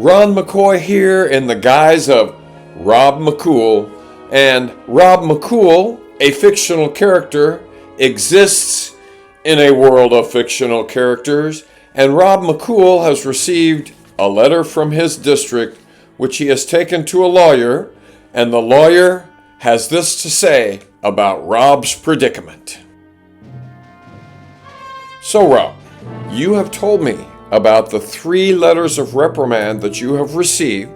Ron McCoy here in the guise of Rob McCool. And Rob McCool, a fictional character, exists in a world of fictional characters. And Rob McCool has received a letter from his district, which he has taken to a lawyer. And the lawyer has this to say about Rob's predicament. So, Rob, you have told me about the 3 letters of reprimand that you have received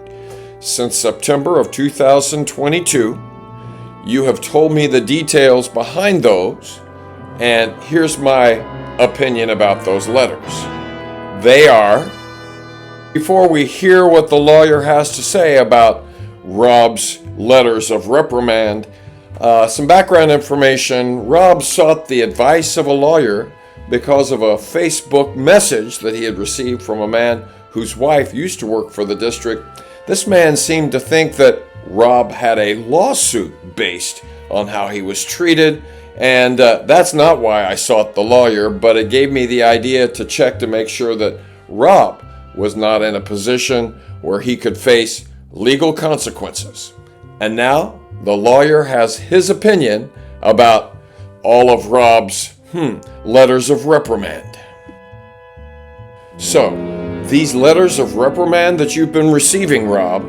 since September of 2022. You have told me the details behind those, and here's my opinion about those letters. They are, before we hear what the lawyer has to say about Rob's letters of reprimand, some background information. Rob sought the advice of a lawyer because of a Facebook message that he had received from a man whose wife used to work for the district. This man seemed to think that Rob had a lawsuit based on how he was treated, and that's not why I sought the lawyer, but it gave me the idea to check to make sure that Rob was not in a position where he could face legal consequences. And now the lawyer has his opinion about all of Rob's letters of reprimand. So, these letters of reprimand that you've been receiving, Rob,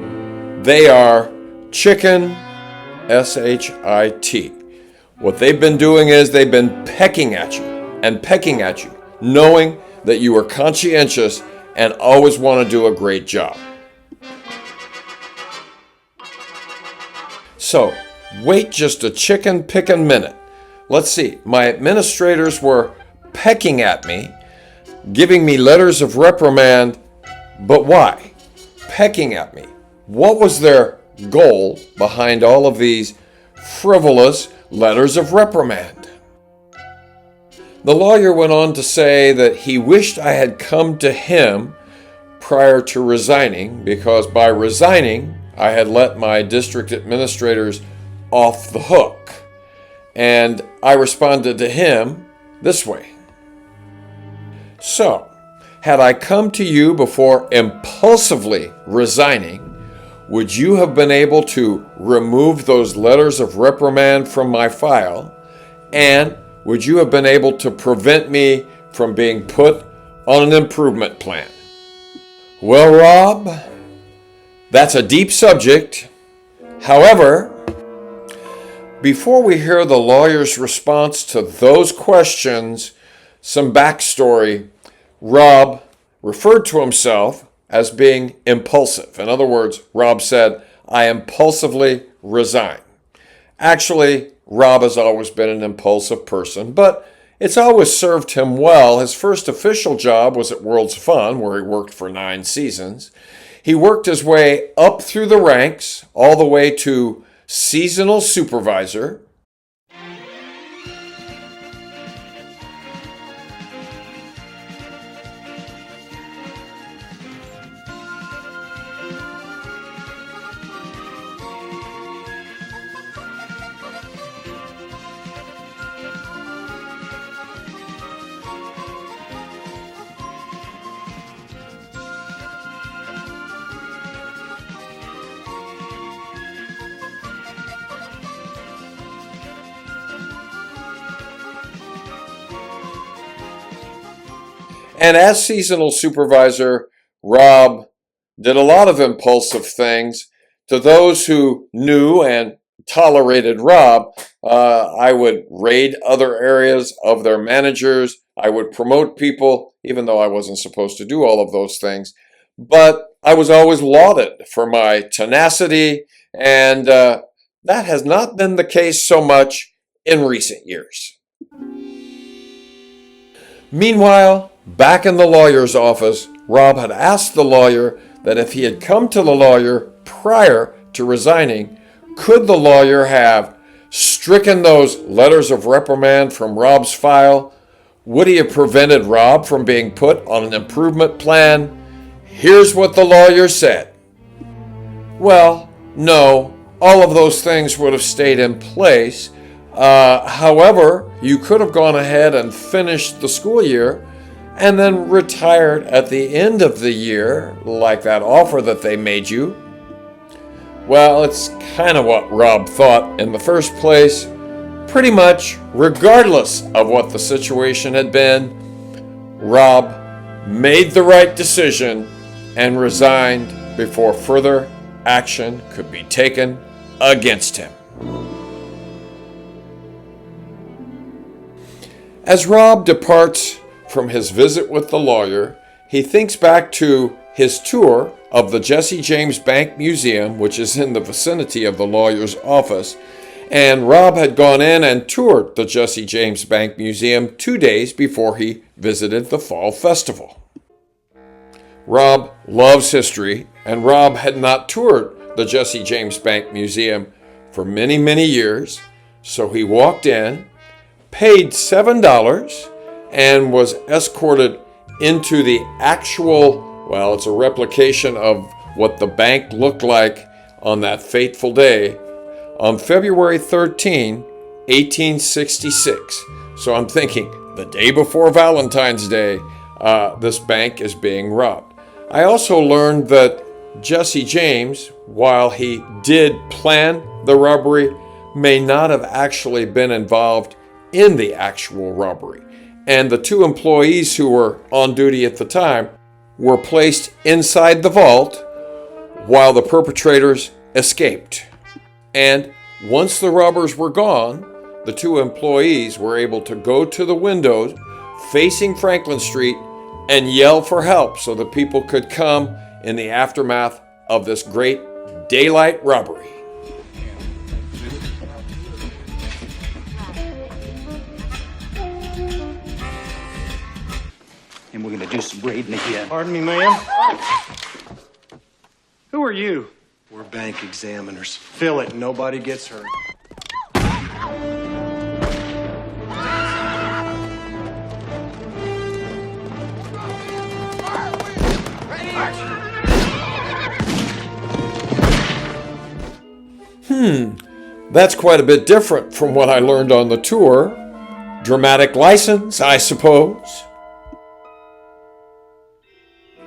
they are chicken, S-H-I-T. What they've been doing is they've been pecking at you, knowing that you are conscientious and always want to do a great job. So, wait just a chicken picking minute. Let's see, my administrators were pecking at me, giving me letters of reprimand, but why? Pecking at me. What was their goal behind all of these frivolous letters of reprimand? The lawyer went on to say that he wished I had come to him prior to resigning, because by resigning, I had let my district administrators off the hook. And I responded to him this way. So, had I come to you before impulsively resigning, would you have been able to remove those letters of reprimand from my file? And would you have been able to prevent me from being put on an improvement plan? Well, Rob, that's a deep subject. However, before we hear the lawyer's response to those questions, some backstory. Rob referred to himself as being impulsive. In other words, Rob said, I impulsively resign. Actually, Rob has always been an impulsive person, but it's always served him well. His first official job was at World's Fun, where he worked for 9 seasons. He worked his way up through the ranks, all the way to seasonal supervisor. And as seasonal supervisor, Rob did a lot of impulsive things. To those who knew and tolerated Rob, I would raid other areas of their managers. I would promote people, even though I wasn't supposed to do all of those things. But I was always lauded for my tenacity, and that has not been the case so much in recent years. Meanwhile, back in the lawyer's office, Rob had asked the lawyer that if he had come to the lawyer prior to resigning, could the lawyer have stricken those letters of reprimand from Rob's file? Would he have prevented Rob from being put on an improvement plan? Here's what the lawyer said. Well, no, all of those things would have stayed in place. However, you could have gone ahead and finished the school year and then retired at the end of the year, like that offer that they made you? Well, it's kind of what Rob thought in the first place. Pretty much, regardless of what the situation had been, Rob made the right decision and resigned before further action could be taken against him. As Rob departs from his visit with the lawyer, he thinks back to his tour of the Jesse James Bank Museum, which is in the vicinity of the lawyer's office, and Rob had gone in and toured the Jesse James Bank Museum 2 days before he visited the Fall Festival. Rob loves history, and Rob had not toured the Jesse James Bank Museum for many, many years, so he walked in, paid $7, and was escorted into the actual, well, it's a replication of what the bank looked like on that fateful day on February 13, 1866. So I'm thinking, the day before Valentine's Day, this bank is being robbed. I also learned that Jesse James, while he did plan the robbery, may not have actually been involved in the actual robbery. And the 2 employees who were on duty at the time were placed inside the vault while the perpetrators escaped. And once the robbers were gone, the 2 employees were able to go to the windows facing Franklin Street and yell for help so that people could come in the aftermath of this great daylight robbery. And we're going to do some braiding again. Pardon me, ma'am? Who are you? We're bank examiners. Fill it. Nobody gets hurt. That's quite a bit different from what I learned on the tour. Dramatic license, I suppose.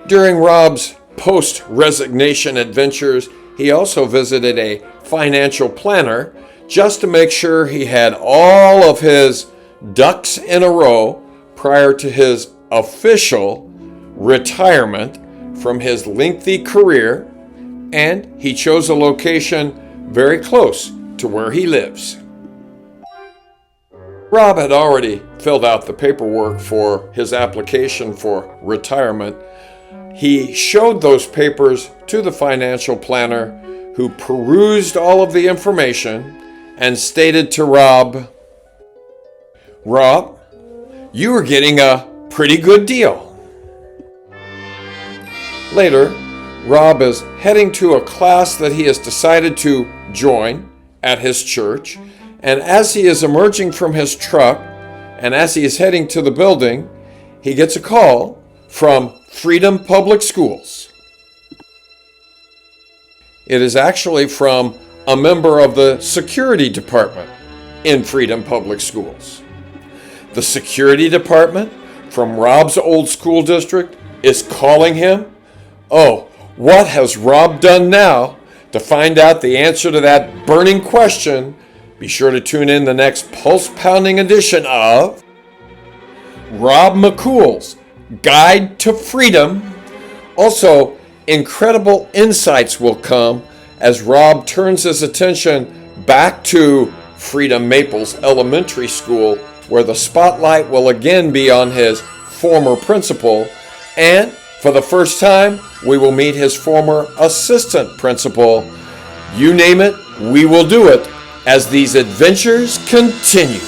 During Rob's post-resignation adventures, he also visited a financial planner just to make sure he had all of his ducks in a row prior to his official retirement from his lengthy career, and he chose a location very close to where he lives. Rob had already filled out the paperwork for his application for retirement. He showed those papers to the financial planner, who perused all of the information and stated to Rob, "Rob, you are getting a pretty good deal." Later, Rob is heading to a class that he has decided to join at his church, and as he is emerging from his truck and as he is heading to the building, he gets a call from Freedom Public Schools. It is actually from a member of the security department in Freedom Public Schools. The security department from Rob's old school district is calling him. Oh, what has Rob done now? To find out the answer to that burning question, be sure to tune in the next pulse-pounding edition of Rob McCool's Guide to Freedom. Also, incredible insights will come as Rob turns his attention back to Freedom Maples Elementary School, where the spotlight will again be on his former principal, and for the first time, we will meet his former assistant principal. You name it, we will do it as these adventures continue.